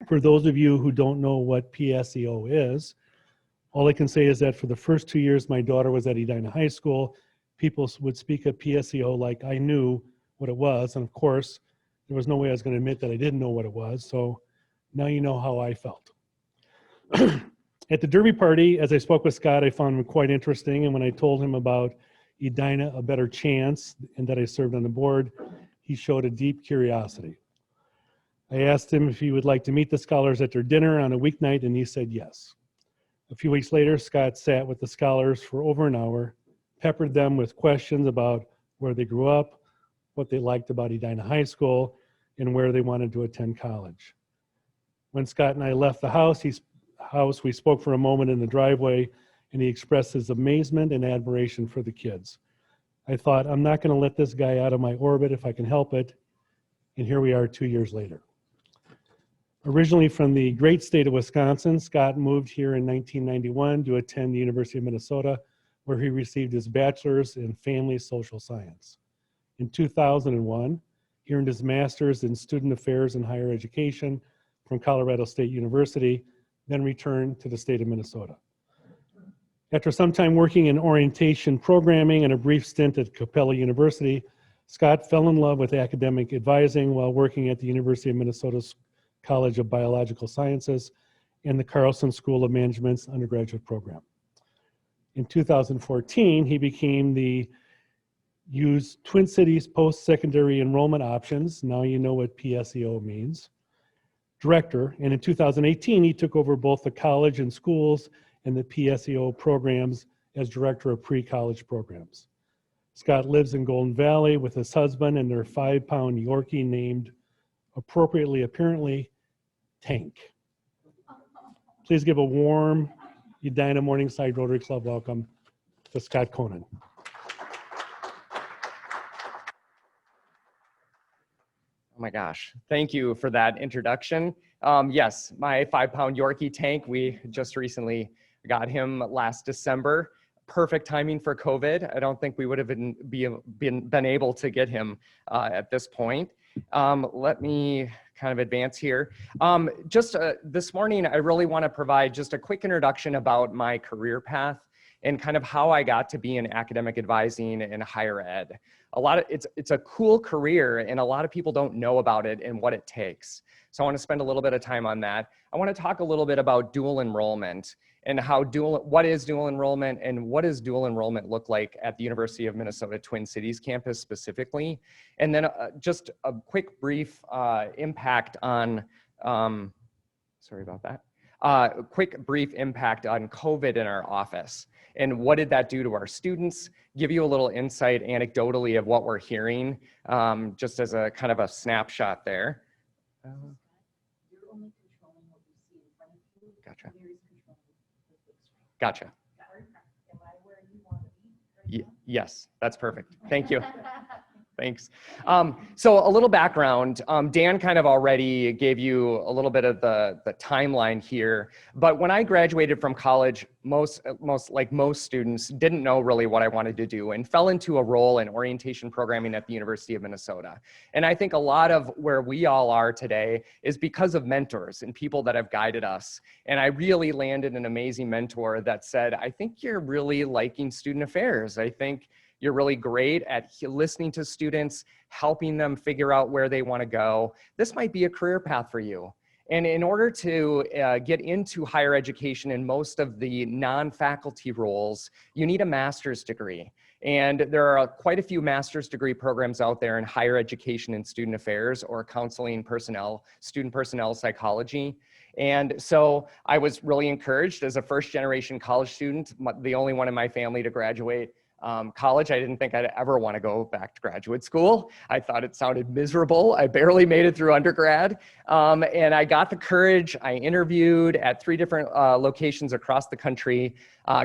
For those of you who don't know what PSEO is, all I can say is that for the first 2 years my daughter was at Edina High School, people would speak of PSEO like I knew what it was. And of course, there was no way I was going to admit that I didn't know what it was. So now you know how I felt. At the Derby party, as I spoke with Scott, I found him quite interesting. And when I told him about Edina, a better chance, and that I served on the board, he showed a deep curiosity. I asked him if he would like to meet the scholars at their dinner on a weeknight, and he said yes. A few weeks later, Scott sat with the scholars for over an hour, peppered them with questions about where they grew up, what they liked about Edina High School, and where they wanted to attend college. When Scott and I left the house, we spoke for a moment in the driveway, and he expressed his amazement and admiration for the kids. I thought, I'm not going to let this guy out of my orbit if I can help it, and here we are 2 years later. Originally from the great state of Wisconsin, Scott moved here in 1991 to attend the University of Minnesota, where he received his bachelor's in family social science. In 2001, he earned his master's in student affairs and higher education from Colorado State University, then returned to the state of Minnesota. After some time working in orientation programming and a brief stint at Capella University, Scott fell in love with academic advising while working at the University of Minnesota's College of Biological Sciences and the Carlson School of Management's undergraduate program. In 2014, he became the U's Twin Cities Post-Secondary Enrollment Options, now you know what PSEO means, director, and in 2018, he took over both the college and schools and the PSEO programs as director of pre-college programs. Scott lives in Golden Valley with his husband and their 5-pound Yorkie named, appropriately apparently, Tank. Please give a warm Edina Morningside Rotary Club welcome to Scott COENEN. Oh my gosh, thank you for that introduction. Yes, my 5-pound Yorkie Tank, we just recently got him last December. Perfect timing for COVID. I don't think we would have been able to get him at this point. Let me kind of advance here. This morning, I really want to provide just a quick introduction about my career path and kind of how I got to be in academic advising and higher ed. It's a cool career and a lot of people don't know about it and what it takes. So I want to spend a little bit of time on that. I want to talk a little bit about dual enrollment and what is dual enrollment and what does dual enrollment look like at the University of Minnesota Twin Cities campus specifically. And then just a quick brief impact on, sorry about that. A quick brief impact on COVID in our office and what did that do to our students, give you a little insight anecdotally of what we're hearing, just as a kind of a snapshot there. You're only controlling what you see in front of you. Gotcha. Mary's controlling the big screen. Gotcha. Am I where you want to be? Right Yes, that's perfect. Thank you. Thanks. So a little background, Dan kind of already gave you a little bit of the timeline here, but when I graduated from college, most students didn't know really what I wanted to do and fell into a role in orientation programming at the University of Minnesota. And I think a lot of where we all are today is because of mentors and people that have guided us. And I really landed an amazing mentor that said, I think you're really liking student affairs. I think you're really great at listening to students, helping them figure out where they want to go. This might be a career path for you. And in order to get into higher education in most of the non-faculty roles, you need a master's degree. And there are quite a few master's degree programs out there in higher education and student affairs or counseling personnel, student personnel psychology. And so I was really encouraged as a first generation college student, the only one in my family to graduate college. I didn't think I'd ever want to go back to graduate school. I thought it sounded miserable. I barely made it through undergrad. And I got the courage. I interviewed at 3 different locations across the country,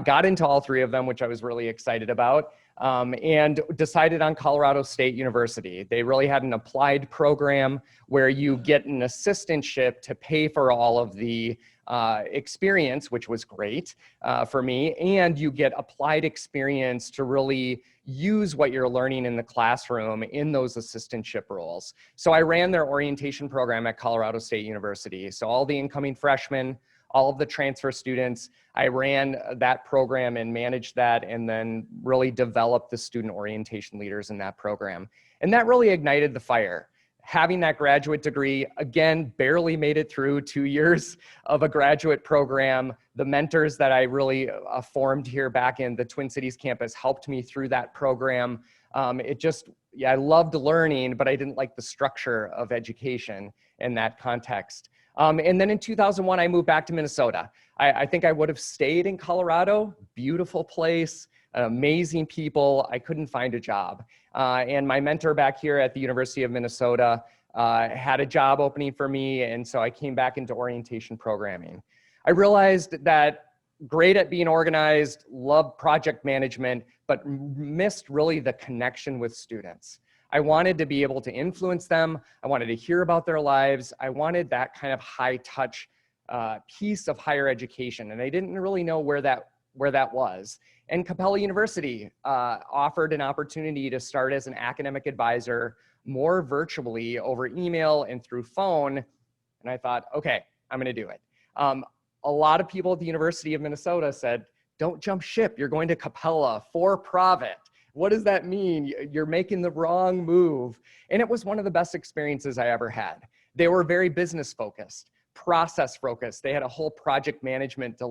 got into all 3 of them, which I was really excited about. and decided on Colorado State University. They really had an applied program where you get an assistantship to pay for all of the experience, which was great for me, and you get applied experience to really use what you're learning in the classroom in those assistantship roles. So I ran their orientation program at Colorado State University. So all the incoming freshmen, all of the transfer students, I ran that program and managed that, and then really developed the student orientation leaders in that program. And that really ignited the fire. Having that graduate degree, again, barely made it through 2 years of a graduate program. The mentors that I really formed here back in the Twin Cities campus helped me through that program. I loved learning, but I didn't like the structure of education in that context. And then in 2001, I moved back to Minnesota. I think I would have stayed in Colorado, beautiful place, amazing people. I couldn't find a job. And my mentor back here at the University of Minnesota had a job opening for me. And so I came back into orientation programming. I realized that great at being organized, loved project management, but missed really the connection with students. I wanted to be able to influence them. I wanted to hear about their lives. I wanted that kind of high touch piece of higher education. And I didn't really know where that was. And Capella University offered an opportunity to start as an academic advisor more virtually over email and through phone. And I thought, okay, I'm gonna do it. A lot of people at the University of Minnesota said, don't jump ship, you're going to Capella, for profit. What does that mean? You're making the wrong move. And it was one of the best experiences I ever had. They were very business focused, process focused. They had a whole project management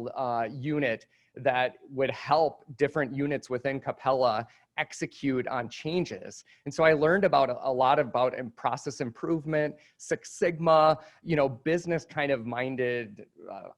unit that would help different units within Capella execute on changes. And so I learned about a lot about process improvement, Six Sigma, business kind of minded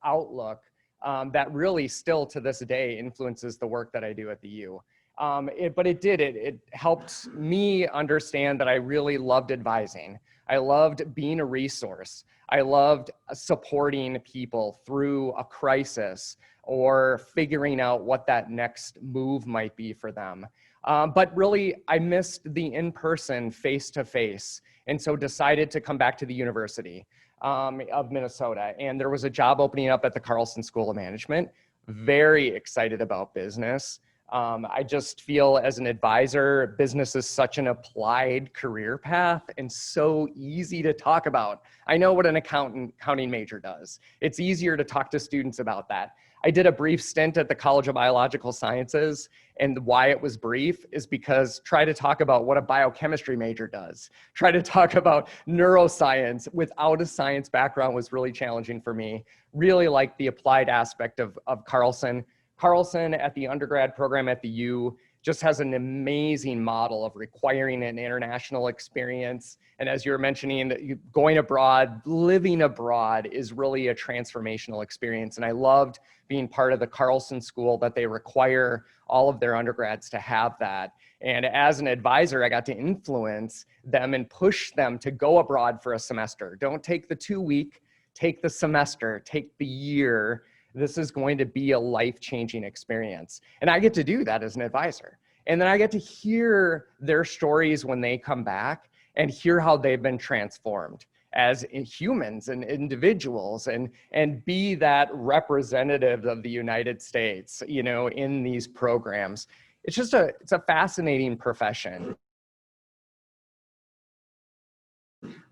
outlook that really still to this day influences the work that I do at the U. But it helped me understand that I really loved advising. I loved being a resource. I loved supporting people through a crisis or figuring out what that next move might be for them. But really, I missed the in-person, face-to-face, and so decided to come back to the University of Minnesota. And there was a job opening up at the Carlson School of Management. Very excited about business. I just feel as an advisor, business is such an applied career path and so easy to talk about. I know what an accounting major does. It's easier to talk to students about that. I did a brief stint at the College of Biological Sciences, and why it was brief is because try to talk about what a biochemistry major does. Try to talk about neuroscience without a science background was really challenging for me. Really like the applied aspect of Carlson. Carlson at the undergrad program at the U just has an amazing model of requiring an international experience. And as you were mentioning, going abroad, living abroad is really a transformational experience. And I loved being part of the Carlson School that they require all of their undergrads to have that. And as an advisor, I got to influence them and push them to go abroad for a semester. Don't take the 2-week, take the semester, take the year. This is going to be a life-changing experience. And I get to do that as an advisor. And then I get to hear their stories when they come back and hear how they've been transformed as humans and individuals and be that representative of the United States, in these programs. It's a fascinating profession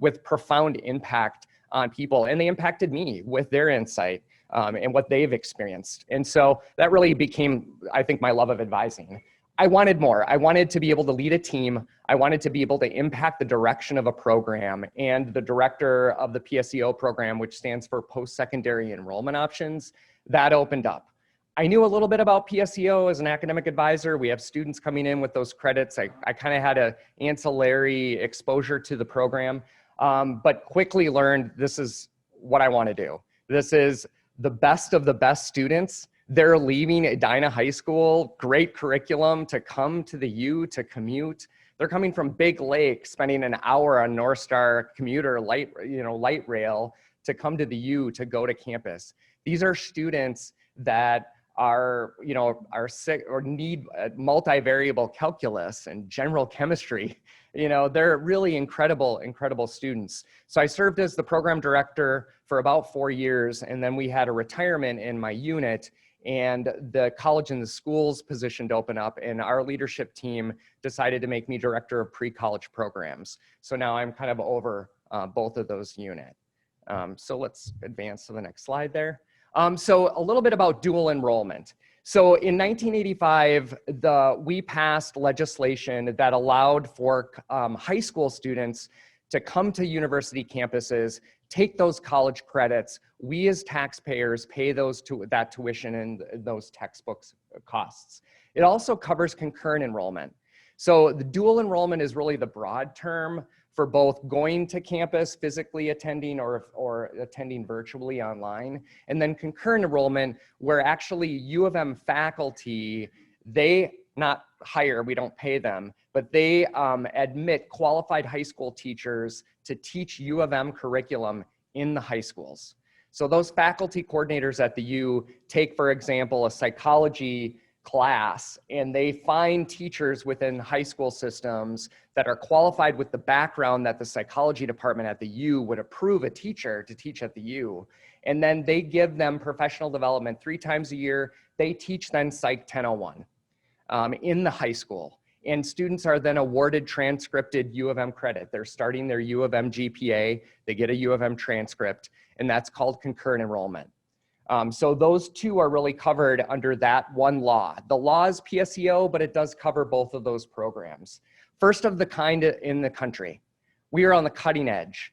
with profound impact on people. And they impacted me with their insight. And what they've experienced. And so that really became, I think, my love of advising. I wanted more. I wanted to be able to lead a team. I wanted to be able to impact the direction of a program. And the director of the PSEO program, which stands for Post-Secondary Enrollment Options, that opened up. I knew a little bit about PSEO as an academic advisor. We have students coming in with those credits. I kind of had an ancillary exposure to the program, but quickly learned this is what I want to do. This is the best of the best students. They're leaving Edina High School, great curriculum, to come to the U to commute. They're coming from Big Lake, spending an hour on North Star commuter light rail to come to the U to go to campus. These are students that are sick or need multivariable calculus and general chemistry. They're really incredible students. So I served as the program director for about 4 years, and then we had a retirement in my unit, and the college and the schools position to open up, and our leadership team decided to make me director of pre-college programs. So now I'm kind of over both of those units. So let's advance to the next slide there. So a little bit about dual enrollment. So in 1985, we passed legislation that allowed for high school students to come to university campuses, take those college credits. We as taxpayers pay that tuition and those textbooks costs. It also covers concurrent enrollment. So the dual enrollment is really the broad term for both going to campus, physically attending, or attending virtually online. And then concurrent enrollment, where actually U of M faculty, they not hire, we don't pay them, but they admit qualified high school teachers to teach U of M curriculum in the high schools. So those faculty coordinators at the U take, for example, a psychology class, and they find teachers within high school systems that are qualified with the background that the psychology department at the U would approve a teacher to teach at the U. And then they give them professional development 3 times a year. They teach then Psych 1001 in the high school. And students are then awarded transcripted U of M credit. They're starting their U of M GPA. They get a U of M transcript, and that's called concurrent enrollment. So those two are really covered under that one law. The law is PSEO, but it does cover both of those programs. First of the kind in the country. We are on the cutting edge.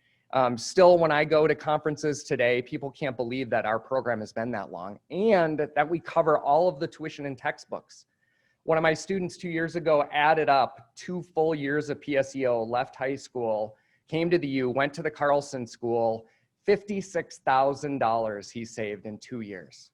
Still, when I go to conferences today, people can't believe that our program has been that long and that we cover all of the tuition and textbooks. One of my students 2 years ago added up 2 full years of PSEO, left high school, came to the U, went to the Carlson School, $56,000 he saved in 2 years.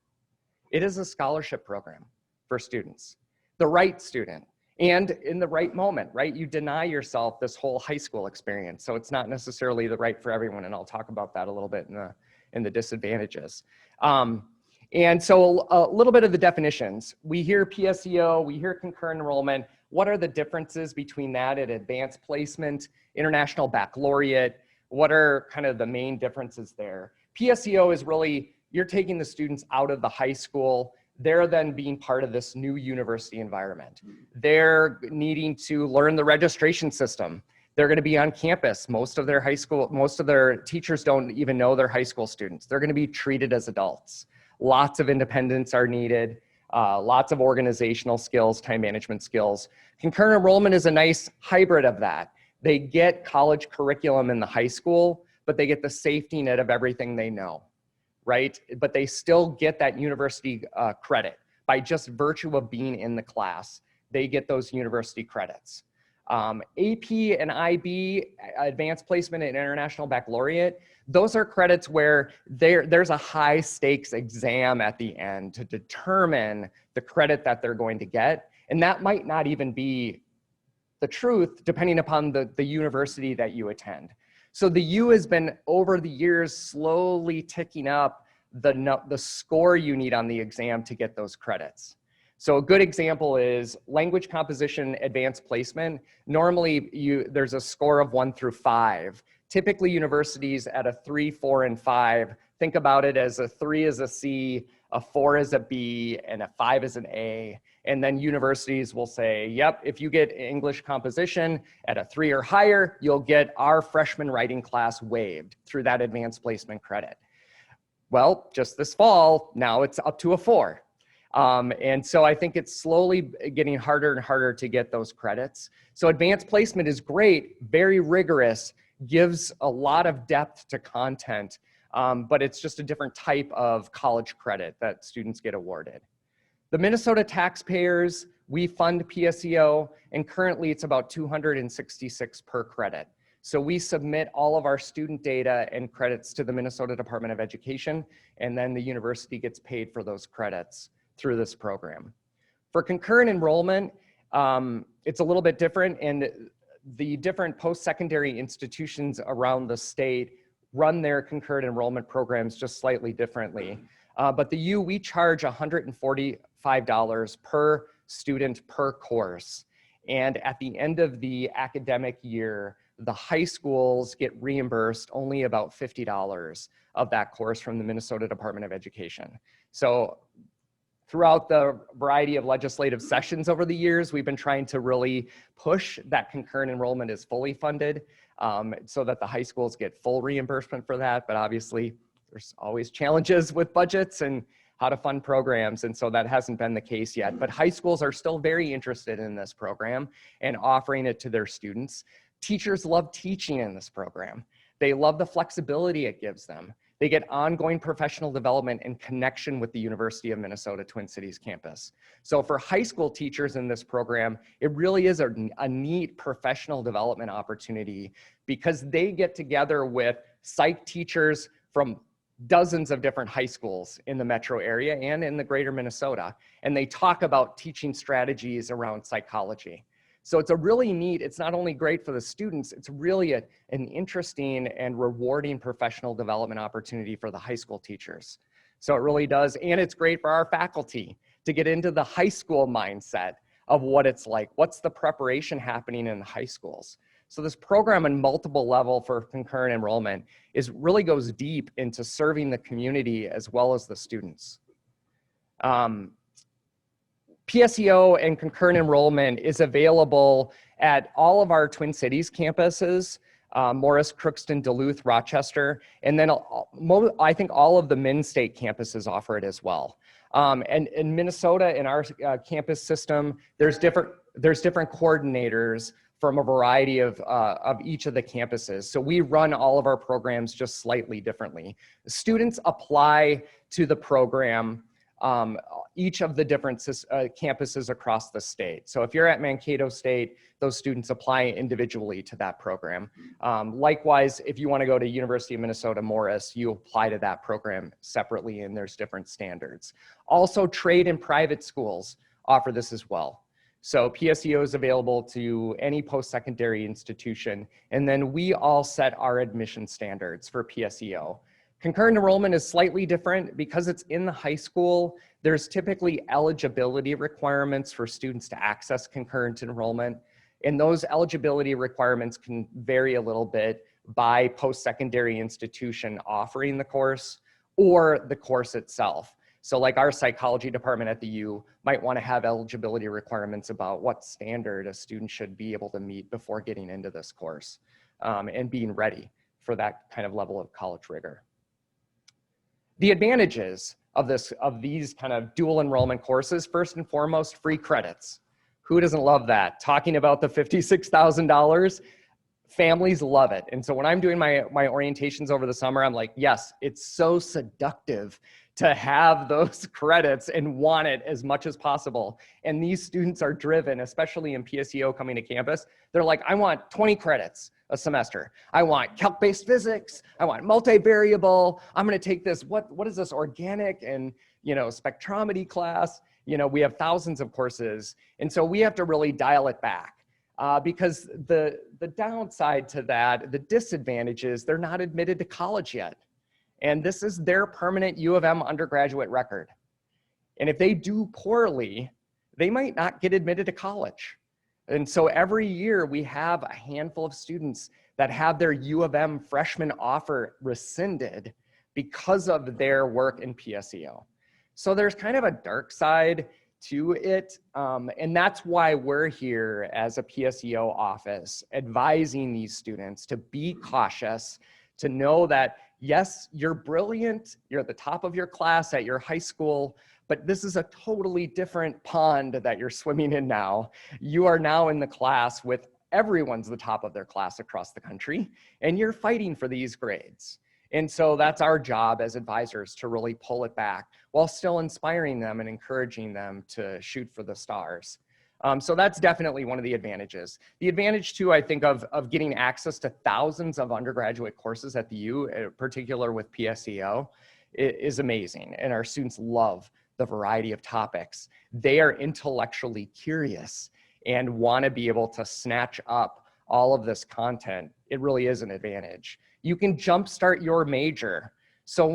It is a scholarship program for students, the right student, and in the right moment, right? You deny yourself this whole high school experience, so it's not necessarily the right for everyone, and I'll talk about that a little bit in the disadvantages. And so a little bit of the definitions. We hear PSEO, we hear concurrent enrollment. What are the differences between that and advanced placement, international baccalaureate? What are kind of the main differences there? PSEO is really, you're taking the students out of the high school. They're then being part of this new university environment. They're needing to learn the registration system. They're going to be on campus. Most of their teachers don't even know they're high school students. They're going to be treated as adults. Lots of independence are needed. Lots of organizational skills, time management skills. Concurrent enrollment is a nice hybrid of that. They get college curriculum in the high school, but they get the safety net of everything they know, right? But they still get that university credit by just virtue of being in the class. They get those university credits. AP and IB, Advanced Placement and International Baccalaureate, those are credits where there's a high stakes exam at the end to determine the credit that they're going to get. And that might not even be the truth depending upon the university that you attend. So the U has been over the years slowly ticking up the score you need on the exam to get those credits. So a good example is language composition advanced placement. Normally there's a score of 1 through 5. Typically universities at a 3, 4, and 5, think about it as a 3 is a C, a 4 is a B, and a 5 is an A. And then universities will say, yep, if you get English composition at a 3 or higher, you'll get our freshman writing class waived through that advanced placement credit. Well, just this fall, now it's up to a 4. And so I think it's slowly getting harder and harder to get those credits. So advanced placement is great, very rigorous, gives a lot of depth to content, but it's just a different type of college credit that students get awarded. The Minnesota taxpayers, we fund PSEO, and currently it's about $266 per credit. So we submit all of our student data and credits to the Minnesota Department of Education, and then the university gets paid for those credits through this program. For concurrent enrollment, it's a little bit different, and the different post-secondary institutions around the state run their concurrent enrollment programs just slightly differently. But the U, we charge $145 per student per course. And at the end of the academic year, the high schools get reimbursed only about $50 of that course from the Minnesota Department of Education. So throughout the variety of legislative sessions over the years, we've been trying to really push that concurrent enrollment is fully funded so that the high schools get full reimbursement for that. But obviously, there's always challenges with budgets and how to fund programs, and so that hasn't been the case yet. But high schools are still very interested in this program and offering it to their students. Teachers love teaching in this program. They love the flexibility it gives them. They get ongoing professional development and connection with the University of Minnesota Twin Cities campus. So for high school teachers in this program, it really is a neat professional development opportunity because they get together with psych teachers from dozens of different high schools in the metro area and in the greater Minnesota, and they talk about teaching strategies around psychology. So it's a really neat, it's not only great for the students, it's really an interesting and rewarding professional development opportunity for the high school teachers. So it really does, and it's great for our faculty to get into the high school mindset of what it's like. What's the preparation happening in the high schools? So this program on multiple level for concurrent enrollment really goes deep into serving the community as well as the students. PSEO and concurrent enrollment is available at all of our Twin Cities campuses, Morris, Crookston, Duluth, Rochester, and then I think all of the Min-State campuses offer it as well. And in Minnesota, in our campus system, there's different coordinators from a variety of each of the campuses. So we run all of our programs just slightly differently. Students apply to the program each of the different campuses across the state. So if you're at Mankato State, those students apply individually to that program. Likewise, if you want to go to University of Minnesota Morris, you apply to that program separately, and there's different standards. Also, trade and private schools offer this as well. So PSEO is available to any post-secondary institution, and then we all set our admission standards for PSEO. Concurrent enrollment is slightly different because it's in the high school. There's typically eligibility requirements for students to access concurrent enrollment, and those eligibility requirements can vary a little bit by post-secondary institution offering the course or the course itself. So like our psychology department at the U might want to have eligibility requirements about what standard a student should be able to meet before getting into this course and being ready for that kind of level of college rigor. The advantages of these kind of dual enrollment courses, first and foremost, free credits. Who doesn't love that? Talking about the $56,000, families love it. And so when I'm doing my orientations over the summer, I'm like, yes, it's so seductive to have those credits and want it as much as possible. And these students are driven, especially in PSEO coming to campus. They're like, I want 20 credits a semester. I want calc-based physics. I want multivariable. I'm going to take this, what is this, organic and, spectrometry class. We have thousands of courses. And so we have to really dial it back because the downside to that, the disadvantage is they're not admitted to college yet. And this is their permanent U of M undergraduate record. And if they do poorly, they might not get admitted to college. And so every year we have a handful of students that have their U of M freshman offer rescinded because of their work in PSEO. So there's kind of a dark side to it. And that's why we're here as a PSEO office advising these students to be cautious, to know that yes, you're brilliant, you're at the top of your class at your high school, but this is a totally different pond that you're swimming in now. You are now in the class with everyone's the top of their class across the country, and you're fighting for these grades. And so that's our job as advisors, to really pull it back while still inspiring them and encouraging them to shoot for the stars. So that's definitely one of the advantages. The advantage too, I think, of getting access to thousands of undergraduate courses at the U, in particular with PSEO, is amazing. And our students love the variety of topics. They are intellectually curious and want to be able to snatch up all of this content. It really is an advantage. You can jumpstart your major. So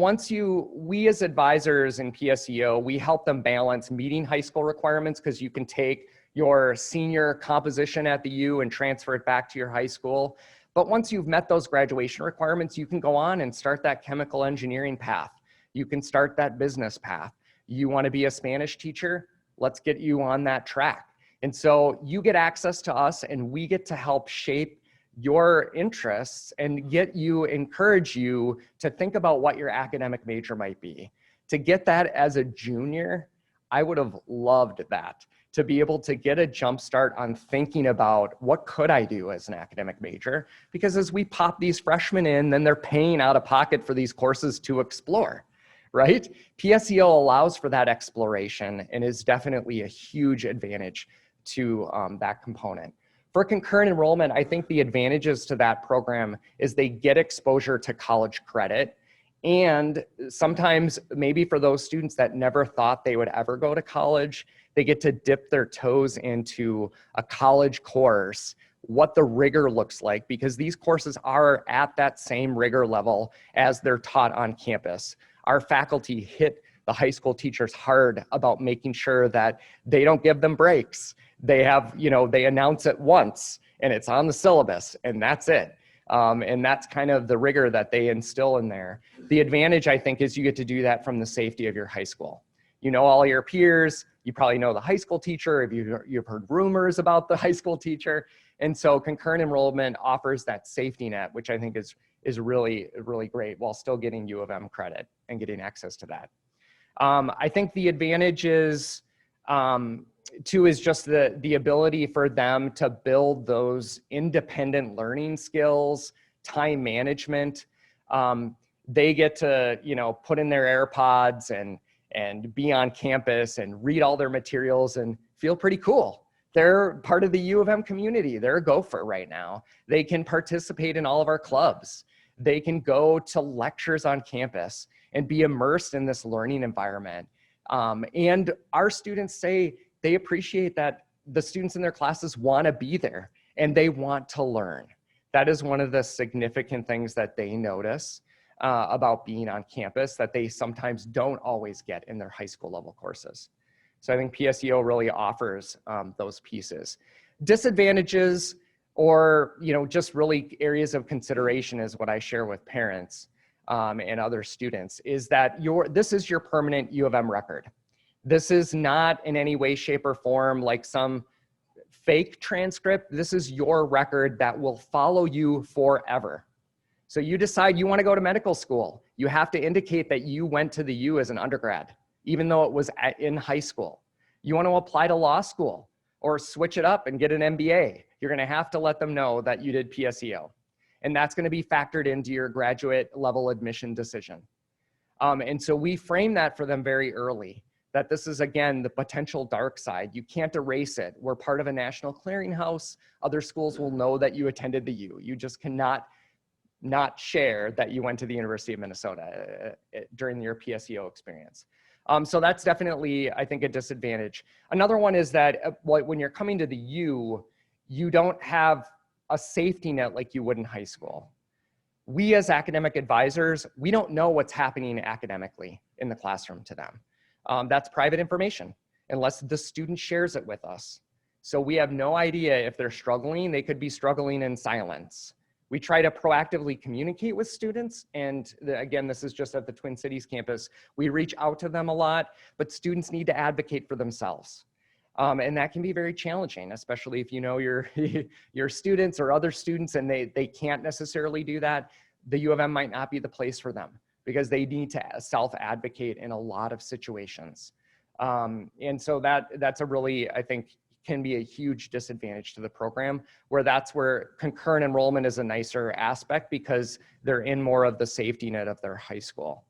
we as advisors in PSEO, we help them balance meeting high school requirements, because you can take your senior composition at the U and transfer it back to your high school. But once you've met those graduation requirements, you can go on and start that chemical engineering path. You can start that business path. You want to be a Spanish teacher? Let's get you on that track. And so you get access to us, and we get to help shape your interests and encourage you to think about what your academic major might be. To get that as a junior, I would have loved that, to be able to get a jump start on thinking about what could I do as an academic major? Because as we pop these freshmen in, then they're paying out of pocket for these courses to explore, right? PSEO allows for that exploration and is definitely a huge advantage to that component. For concurrent enrollment, I think the advantages to that program is they get exposure to college credit. And sometimes maybe for those students that never thought they would ever go to college, they get to dip their toes into a college course, what the rigor looks like, because these courses are at that same rigor level as they're taught on campus. Our faculty hit the high school teachers hard about making sure that they don't give them breaks. They have, they announce it once and it's on the syllabus and that's it. And that's kind of the rigor that they instill in there. The advantage, I think, is you get to do that from the safety of your high school. You know all your peers, you probably know the high school teacher, if you've heard rumors about the high school teacher. And so concurrent enrollment offers that safety net, which I think is really, really great, while still getting U of M credit and getting access to that. I think the advantage is, too, is just the ability for them to build those independent learning skills, time management. They get to, put in their AirPods and be on campus and read all their materials and feel pretty cool. They're part of the U of M community. They're a gopher right now. They can participate in all of our clubs. They can go to lectures on campus and be immersed in this learning environment. And our students say they appreciate that the students in their classes want to be there and they want to learn. That is one of the significant things that they notice about being on campus that they sometimes don't always get in their high school level courses. So I think PSEO really offers those pieces. Disadvantages, or just really areas of consideration, is what I share with parents and other students, is that this is your permanent U of M record. This is not in any way, shape, or form like some fake transcript. This is your record that will follow you forever. So you decide you want to go to medical school, you have to indicate that you went to the U as an undergrad, even though it was in high school. You want to apply to law school or switch it up and get an MBA, you're going to have to let them know that you did PSEO. And that's going to be factored into your graduate level admission decision. And so we frame that for them very early, that this is, again, the potential dark side. You can't erase it. We're part of a national clearinghouse. Other schools will know that you attended the U. You just cannot not share that you went to the University of Minnesota during your PSEO experience. So that's definitely, I think, a disadvantage. Another one is that when you're coming to the U, you don't have a safety net like you would in high school. We as academic advisors, we don't know what's happening academically in the classroom to them. That's private information unless the student shares it with us. So we have no idea if they're struggling. They could be struggling in silence. We try to proactively communicate with students. And again, this is just at the Twin Cities campus. We reach out to them a lot, but students need to advocate for themselves. And that can be very challenging, especially if you know your students or other students and they can't necessarily do that. The U of M might not be the place for them because they need to self-advocate in a lot of situations. And so that's a really, I think, can be a huge disadvantage to the program, that's where concurrent enrollment is a nicer aspect because they're in more of the safety net of their high school.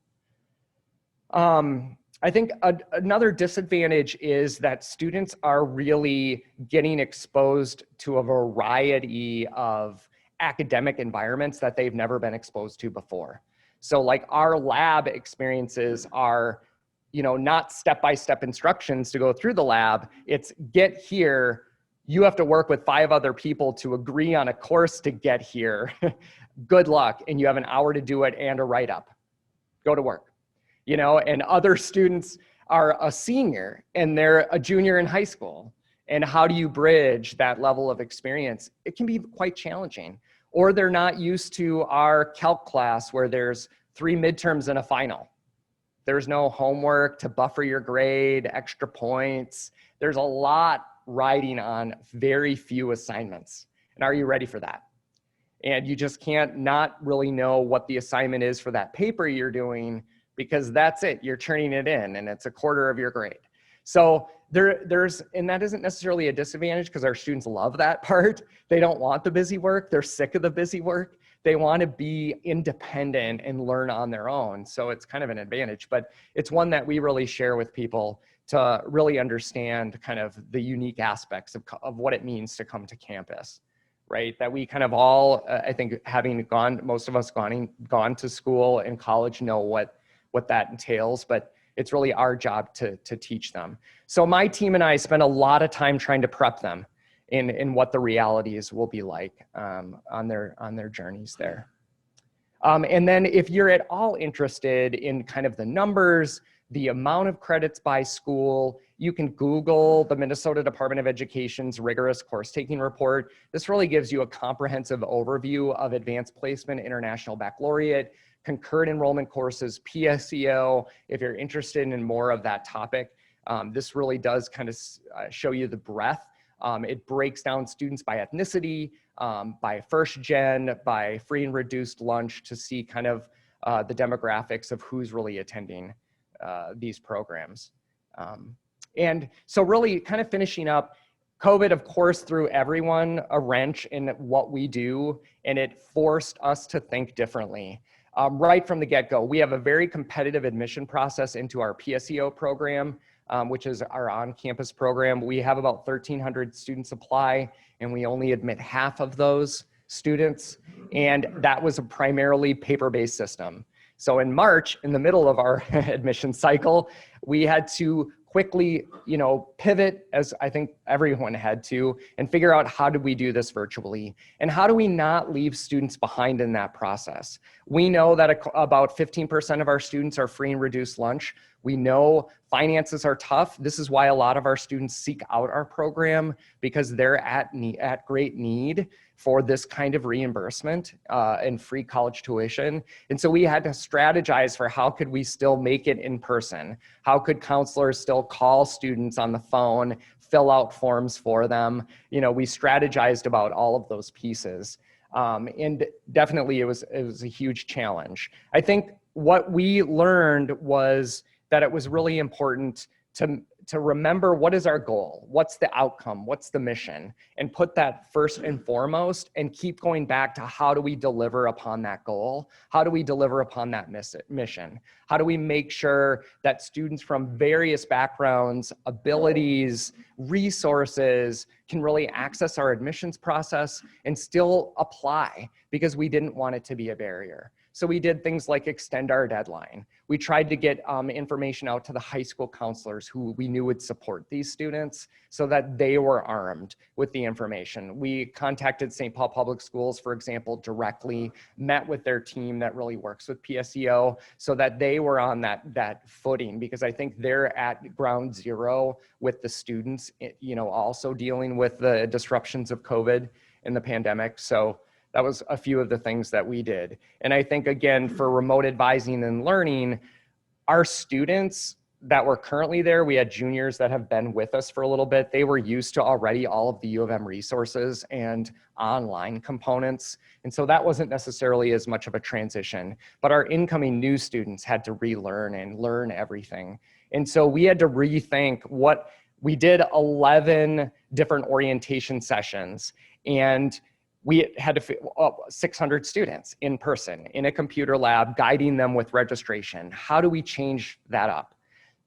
I think another disadvantage is that students are really getting exposed to a variety of academic environments that they've never been exposed to before. So like our lab experiences are, not step-by-step instructions to go through the lab. It's get here. You have to work with 5 other people to agree on a course to get here. good luck, and you have an hour to do it and a write-up. Go to work. You know, and other students are a senior and they're a junior in high school. And how do you bridge that level of experience? It can be quite challenging. Or they're not used to our calc class where there's 3 midterms and a final. There's no homework to buffer your grade, extra points. There's a lot riding on very few assignments. And are you ready for that? And you just can't not really know what the assignment is for that paper you're doing, because that's it, you're turning it in and it's a quarter of your grade. So and that isn't necessarily a disadvantage because our students love that part. They don't want the busy work, they're sick of the busy work. They want to be independent and learn on their own. So it's kind of an advantage, but it's one that we really share with people to really understand kind of the unique aspects of what it means to come to campus, right? That we kind of all, I think having most of us gone to school and college know what that entails, but it's really our job to teach them. So my team and I spend a lot of time trying to prep them in what the realities will be like on their journeys there. And then if you're at all interested in kind of the numbers, the amount of credits by school, you can Google the Minnesota Department of Education's rigorous course taking report. This really gives you a comprehensive overview of advanced placement, international baccalaureate, concurrent enrollment courses, PSEO. If you're interested in more of that topic, this really does kind of show you the breadth. It breaks down students by ethnicity, by first gen, by free and reduced lunch to see kind of the demographics of who's really attending these programs. And so really kind of finishing up, COVID, of course, threw everyone a wrench in what we do, and it forced us to think differently. Right from the get-go, we have a very competitive admission process into our PSEO program, which is our on-campus program. We have about 1,300 students apply, and we only admit half of those students, and that was a primarily paper-based system. So in March, in the middle of our admission cycle, we had to quickly, pivot, as I think everyone had to, and figure out how do we do this virtually, and how do we not leave students behind in that process. We know that about 15% of our students are free and reduced lunch. We know finances are tough. This is why a lot of our students seek out our program, because they're at great need for this kind of reimbursement and free college tuition. And so we had to strategize for how could we still make it in person? How could counselors still call students on the phone, fill out forms for them? We strategized about all of those pieces. And definitely it was a huge challenge. I think what we learned was that it was really important to remember what is our goal, what's the outcome, what's the mission, and put that first and foremost, and keep going back to how do we deliver upon that goal? How do we deliver upon that mission? How do we make sure that students from various backgrounds, abilities, resources can really access our admissions process and still apply, because we didn't want it to be a barrier. So we did things like extend our deadline. We tried to get information out to the high school counselors who we knew would support these students so that they were armed with the information. We contacted St. Paul Public Schools, for example, directly, met with their team that really works with PSEO so that they were on that footing, because I think they're at ground zero with the students, also dealing with the disruptions of COVID and the pandemic. So that was a few of the things that we did. And I think, again, for remote advising and learning, our students that were currently there, we had juniors that have been with us for a little bit. They were used to already all of the U of M resources and online components. And so that wasn't necessarily as much of a transition, but our incoming new students had to relearn and learn everything. And so we had to rethink we did 11 different orientation sessions, and we had to fit 600 students in person in a computer lab, guiding them with registration. How do we change that up?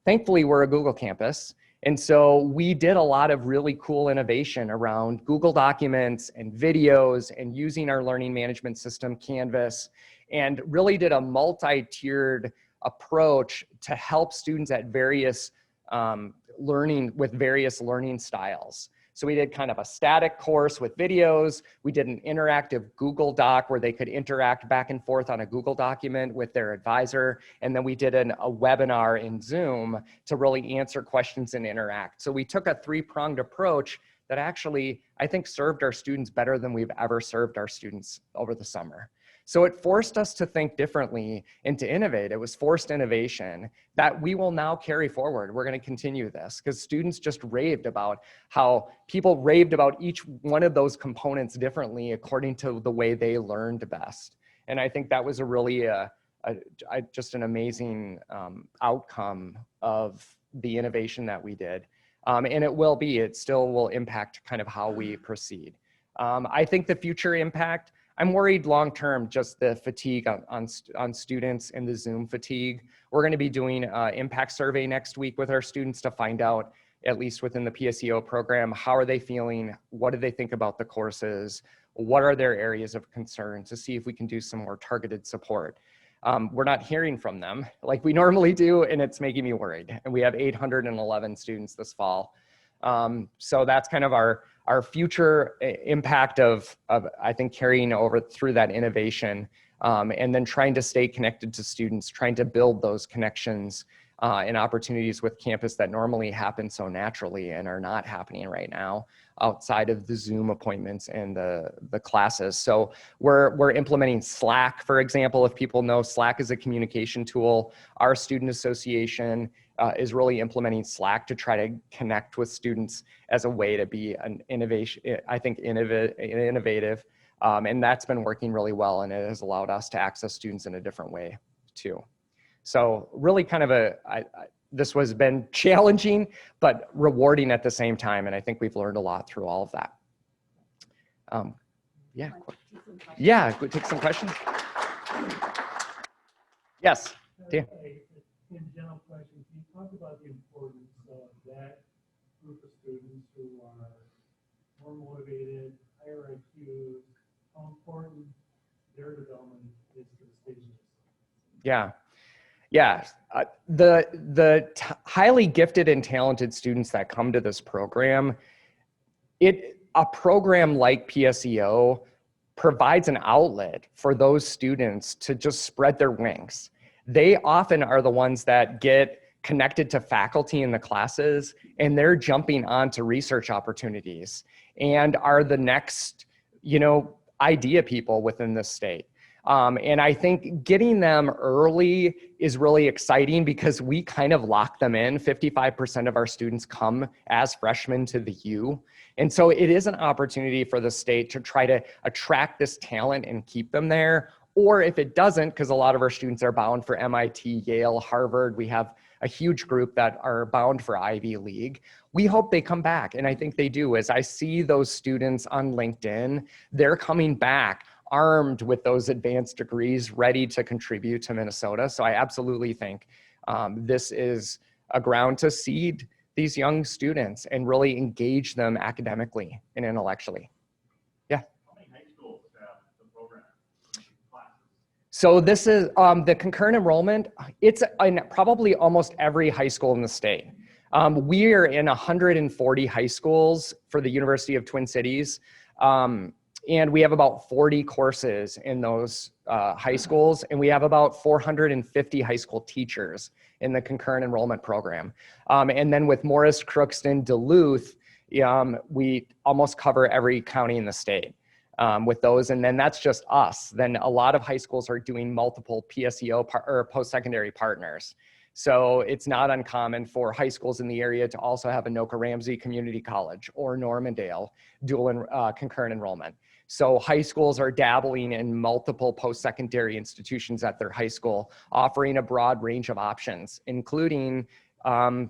Thankfully, we're a Google campus. And so we did a lot of really cool innovation around Google Documents and videos and using our learning management system, Canvas, and really did a multi-tiered approach to help students at various various learning styles. So we did kind of a static course with videos. We did an interactive Google Doc where they could interact back and forth on a Google document with their advisor. And then we did a webinar in Zoom to really answer questions and interact. So we took a three-pronged approach that actually, I think, served our students better than we've ever served our students over the summer. So it forced us to think differently and to innovate. It was forced innovation that we will now carry forward. We're going to continue this because students just raved about how people raved about each one of those components differently according to the way they learned best. And I think that was a really just an amazing outcome of the innovation that we did. And it still will impact kind of how we proceed. I think the future impact, I'm worried long-term, just the fatigue on students and the Zoom fatigue. We're gonna be doing an impact survey next week with our students to find out, at least within the PSEO program, how are they feeling? What do they think about the courses? What are their areas of concern to see if we can do some more targeted support. We're not hearing from them like we normally do, and it's making me worried. And we have 811 students this fall. So that's kind of our future impact of I think carrying over through that innovation, and then trying to stay connected to students, trying to build those connections and opportunities with campus that normally happen so naturally and are not happening right now outside of the Zoom appointments and the classes. So we're implementing Slack, for example. If people know, Slack is a communication tool. Our student association is really implementing Slack to try to connect with students as a way to be an innovative. And that's been working really well, and it has allowed us to access students in a different way too. So really kind of this has been challenging, but rewarding at the same time. And I think we've learned a lot through all of that. Yeah. Yeah, go take some questions. Yes, Dan. In general question, can you talk about the importance of that group of students who are more motivated, higher IQs, how important their development is to the state? Yeah. Yeah, the highly gifted and talented students that come to this program, a program like PSEO provides an outlet for those students to just spread their wings. They often are the ones that get connected to faculty in the classes, and they're jumping onto research opportunities and are the next, idea people within the state. And I think getting them early is really exciting because we kind of lock them in. 55% of our students come as freshmen to the U. And so it is an opportunity for the state to try to attract this talent and keep them there. Or if it doesn't, because a lot of our students are bound for MIT, Yale, Harvard, we have a huge group that are bound for Ivy League. We hope they come back, and I think they do. As I see those students on LinkedIn, they're coming back armed with those advanced degrees, ready to contribute to Minnesota. So I absolutely think this is a ground to seed these young students and really engage them academically and intellectually. Yeah. How many high schools have the program classes? So this is the concurrent enrollment. It's in probably almost every high school in the state. We're in 140 high schools for the University of Twin Cities. And we have about 40 courses in those high schools, and we have about 450 high school teachers in the concurrent enrollment program. And then with Morris, Crookston, Duluth, we almost cover every county in the state with those, and then that's just us. Then a lot of high schools are doing multiple PSEO or post-secondary partners. So it's not uncommon for high schools in the area to also have Anoka Ramsey Community College or Normandale dual concurrent enrollment. So high schools are dabbling in multiple post-secondary institutions at their high school, offering a broad range of options, including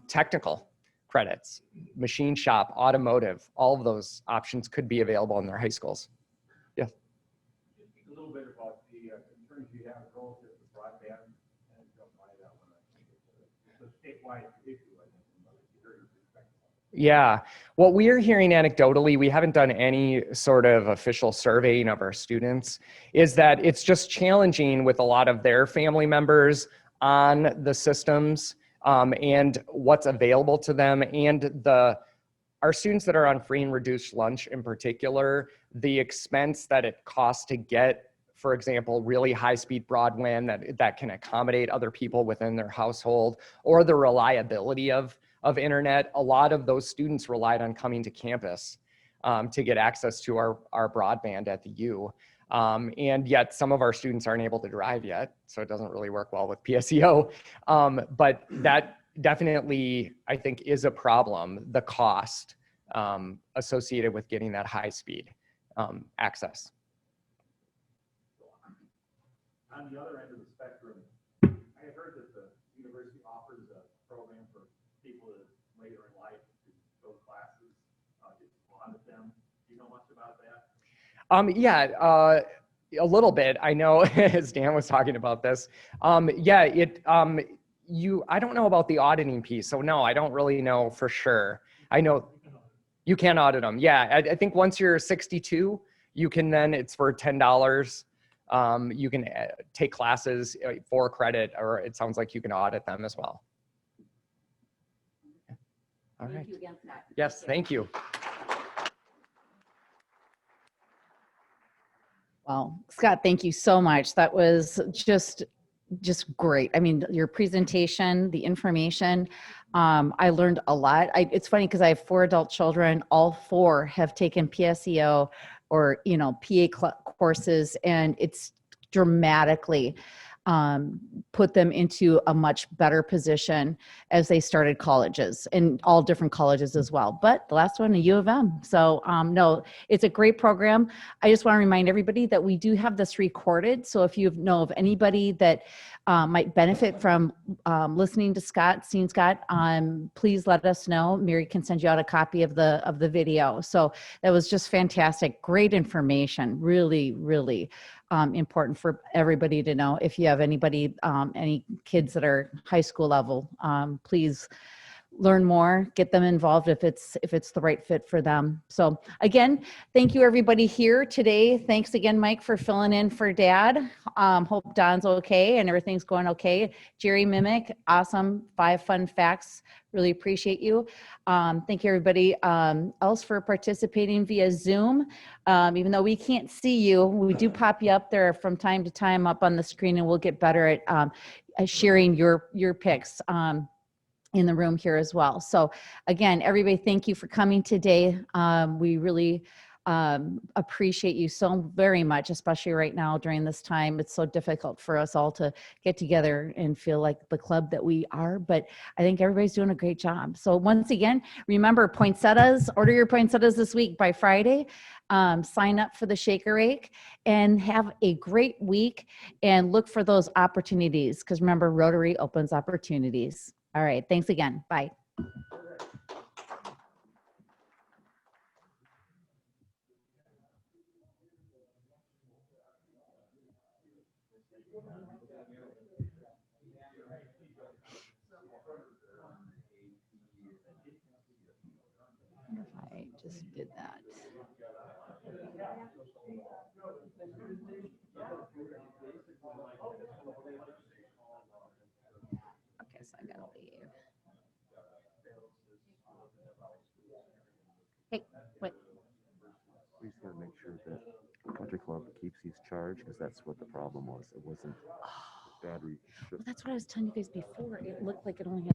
technical credits, machine shop, automotive. All of those options could be available in their high schools. Yes. Just speak a little bit about the concerns you have relative to broadband and why that one. It's a statewide issue, I think, from your perspective. Yeah, what we are hearing anecdotally, we haven't done any sort of official surveying of our students, is that it's just challenging with a lot of their family members on the systems and what's available to them, and our students that are on free and reduced lunch in particular, the expense that it costs to get, for example, really high-speed broadband that can accommodate other people within their household, or the reliability of internet, a lot of those students relied on coming to campus to get access to our broadband at the U. And yet some of our students aren't able to drive yet, so it doesn't really work well with PSEO. But that definitely, I think, is a problem, the cost associated with getting that high-speed access. On the other end of the spectrum, I had heard that the university offers a program for people that later in life to go to classes, just audit them. Do you know much about that? Yeah, a little bit. I know as Dan was talking about this. Yeah, I don't know about the auditing piece, so no, I don't really know for sure. I know you can audit them. Yeah, I think once you're 62, you can then, it's for $10. You can take classes for credit, or it sounds like you can audit them as well. All right. Thank you again, Scott. Yes, thank you. Well, Scott, thank you so much. That was just great. I mean, your presentation, the information, I learned a lot. It's funny because I have 4 adult children. All 4 have taken PSEO or, PA courses, and it's dramatically put them into a much better position as they started colleges, and all different colleges as well. But the last one, a U of M. So no, it's a great program. I just want to remind everybody that we do have this recorded. So if you know of anybody that might benefit from listening to Scott, seeing Scott, please let us know. Mary can send you out a copy of the video. So that was just fantastic. Great information. Really, really important for everybody to know. If you have anybody, any kids that are high school level, please learn more, get them involved if it's the right fit for them. So again, thank you everybody here today. Thanks again, Mike, for filling in for Dad. Hope Don's okay and everything's going okay. Jerry Mimic, awesome. 5 fun facts. Really appreciate you. Thank you everybody else for participating via Zoom. Even though we can't see you, we do pop you up there from time to time up on the screen, and we'll get better at sharing your picks in the room here as well. So again, everybody, thank you for coming today. We really appreciate you so very much, especially right now during this time. It's so difficult for us all to get together and feel like the club that we are, but I think everybody's doing a great job. So once again, remember poinsettias, order your poinsettias this week by Friday. Sign up for the Shaker Rake and have a great week, and look for those opportunities, because remember, Rotary opens opportunities. All right. Thanks again. Bye. I wonder if I just did that. Okay, so I gotta leave. Hey, wait. We just gotta make sure that Country Club keeps these charged, because that's what the problem was. It wasn't battery. Well, that's what I was telling you guys before. It looked like it only had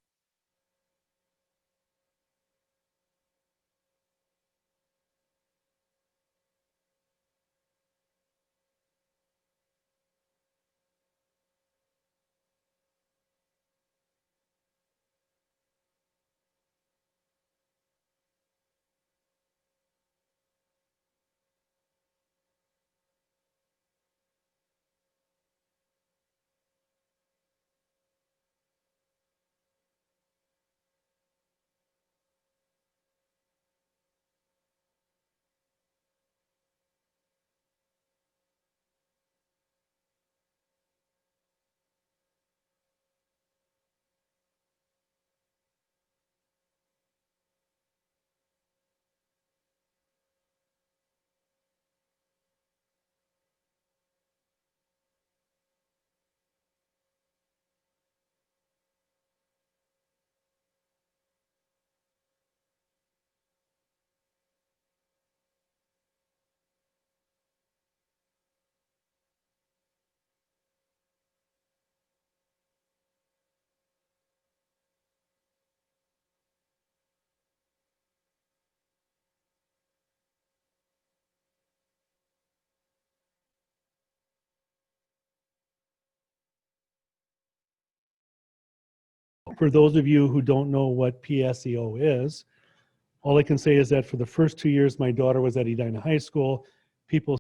For those of you who don't know what PSEO is, all I can say is that for the first 2 years my daughter was at Edina High School, people